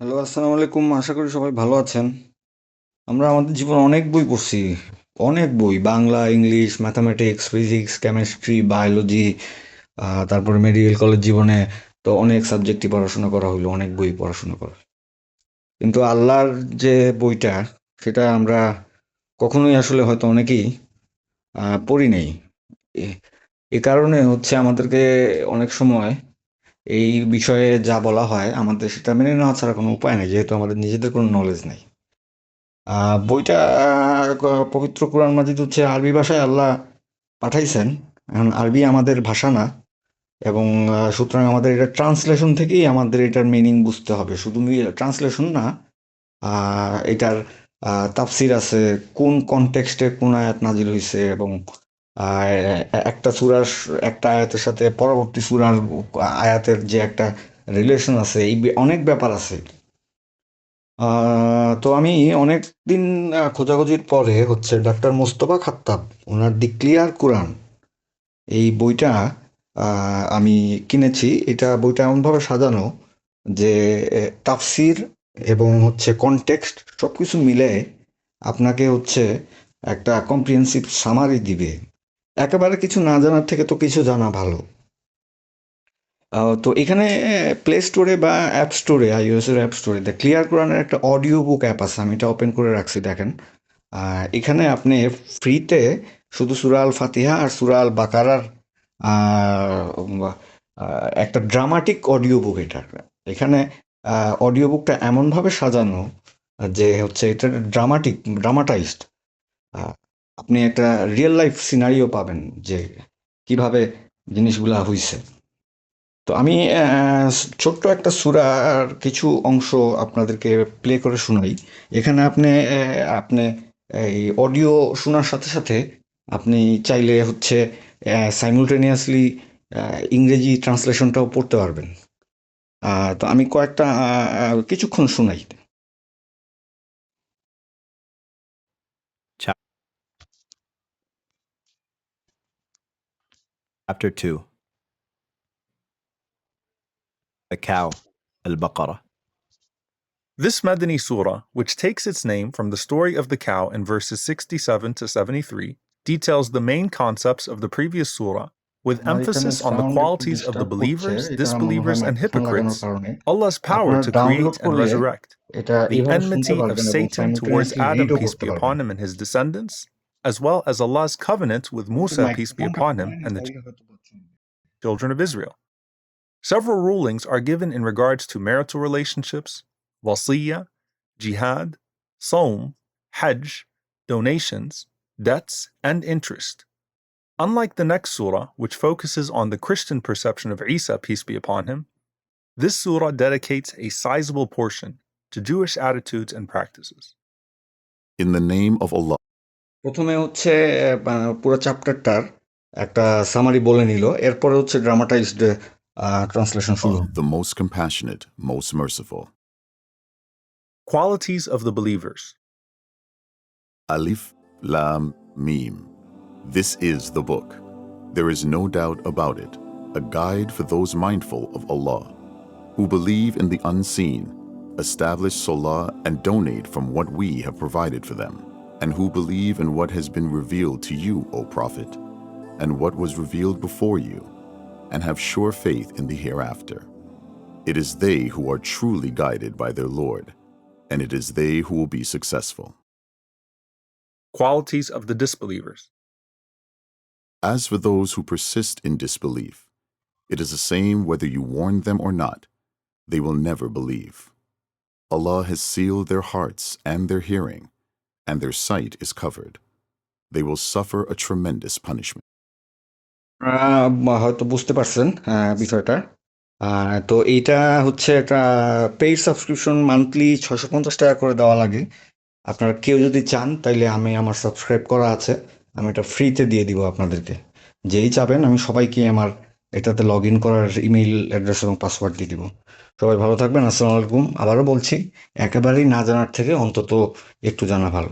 Hello, আসসালামু আলাইকুম। আশা করি সবাই ভালো আছেন। আমরা আমাদের জীবনে অনেক বই পড়ছি। অনেক বই, Bangla, English, mathematics, physics, chemistry, biology, তারপরে মেডিকেল কলেজ জীবনে তো অনেক সাবজেক্টই পড়াশোনা করা হলো, অনেক বই পড়াশোনা করা। কিন্তু আল্লাহর যে বইটা, সেটা আমরা কখনোই আসলে হয়তো অনেকেই পড়ি নাই। এ- এ কারণে হচ্ছে আমাদেরকে অনেক সময় এই বিষয়ে যা বলা হয় আমাদের সেটা মেনে নেওয়া ছাড়া কোনো উপায় নেই, যেহেতু আমাদের নিজেদের কোনো নলেজ নেই। বইটা পবিত্র কোরআন মাজিদ হচ্ছে আরবি ভাষায় আল্লাহ পাঠাইছেন। এখন আরবি আমাদের ভাষা না, এবং সুতরাং আমাদের এটা ট্রান্সলেশন থেকেই আমাদের এটার মিনিং বুঝতে হবে, শুধু ট্রান্সলেশন না। এটার তাফসির আছে, কোন কনটেক্সটে কোন আয়াত নাজিল হয়েছে, এবং আহ, একটা সূরার একটা আয়াতের সাথে পরবর্তী সূরার আয়াতের যে একটা রিলেশন আছে, এই অনেক ব্যাপার আছে। তো আমি অনেক দিন খোঁজাখুঁজির পরে হচ্ছে ডাক্তার মোস্তফা খাত্তাব, ওনার দি ক্লিয়ার কোরআন, এই বইটা আমি কিনেছি। এটা বইটা এমনভাবে সাজানো যে তাফসির এবং হচ্ছে কনটেক্সট সব কিছু মিলে আপনাকে হচ্ছে একটা কম্প্রিহেন্সিভ সামারি দিবে। একেবারে কিছু না জানার থেকে তো কিছু জানা ভালো। তো এখানে প্লে স্টোরে বা অ্যাপ স্টোরে, iOS এর অ্যাপ স্টোরে দ্য ক্লিয়ার কোরআনের একটা অডিও বুক অ্যাপ আছে, আমি এটা ওপেন করে রাখছি, দেখেন। এখানে আপনি ফ্রিতে শুধু সূরা আল ফাতিহা আর সূরা আল বাকারার একটা ড্রামাটিক অডিও বুক এটা। এখানে অডিও বুকটা এমনভাবে সাজানো যে হচ্ছে এটা ড্রামাটাইজড। আপনি একটা রিয়েল লাইফ সিনারিও পাবেন যে কিভাবে জিনিসগুলা হইছে। তো আমি ছোট্ট একটা সূরার কিছু অংশ আপনাদেরকে প্লে করে শোনাই। এখানে আপনি এই অডিও শোনার সাথে সাথে আপনি চাইলে হচ্ছে সাইমুলটেনিয়াসলি ইংরেজি ট্রান্সলেশনটাও পড়তে পারবেন। তো আমি কয়েকটা কিছুক্ষণ শোনাই। Chapter 2. The Cow, Al-Baqarah. This Madani surah, which takes its name from the story of the cow in verses 67 to 73, details the main concepts of the previous surah, with আমার এখানে emphasis on the সাউন্ড একটু qualities of the disturb করছে, believers, এটা মনে হয় disbelievers, and microphone লাগানোর hypocrites, কারণে। Allah's power আপনারা to ডাউনলোড create and করলে resurrect, এটা the এইভাবে শুনতে enmity of পারবেন এবং Satan towards সাইমultaneously Adam, রিডও peace করতে be পারবেন। upon him, and his descendants, as well as Allah's covenant with কিন্তু Musa, peace be মাইক্রোফোনটা upon him, কমায় না, and the তাইলে হয়তো পাচ্ছেন। children of Israel. Several rulings are given in regards to marital relationships, wasiyah, jihad, Saum, Hajj, donations, debts, and interest. Unlike the next surah, which focuses on the Christian perception of Isa, peace be upon him, this surah dedicates a sizable portion to Jewish attitudes and practices. In the name of Allah, প্রথমে হচ্ছে পুরো চ্যাপ্টারটার একটা summary বলে নিল, এরপরে হচ্ছে dramatised translation শুরু হবে। the most compassionate, most merciful. Qualities of the believers. Alif, Lam, Mim. This is the book. There is no doubt about it, a guide for those mindful of Allah, who believe in the unseen, establish salah and donate from what we have provided for them, and who believe in what has been revealed to you, O Prophet, and what was revealed before you, and have sure faith in the hereafter. It is they who are truly guided by their Lord, and it is they who will be successful. Qualities of the disbelievers. As for those who persist in disbelief, it is the same whether you warn them or not, they will never believe. Allah has sealed their hearts and their hearing, and their sight is covered. They will suffer a tremendous punishment. হয়তো বুঝতে পারছেন বিষয়টা। তো এইটা হচ্ছে একটা paid subscription, monthly 650 টাকা করে দেওয়া লাগে। আপনারা কেউ যদি চান তাইলে আমার সাবস্ক্রাইব করা আছে, আমি এটা ফ্রিতে দিয়ে দিব আপনাদেরকে। যেই চাবেন আমি সবাইকে আমার এটাতে লগ ইন করার ইমেইল অ্যাড্রেস এবং পাসওয়ার্ড দিয়ে দিব। সবাই ভালো থাকবেন। আসসালামু আলাইকুম। আবারও বলছি, একেবারেই না জানার থেকে অন্তত একটু জানা ভালো।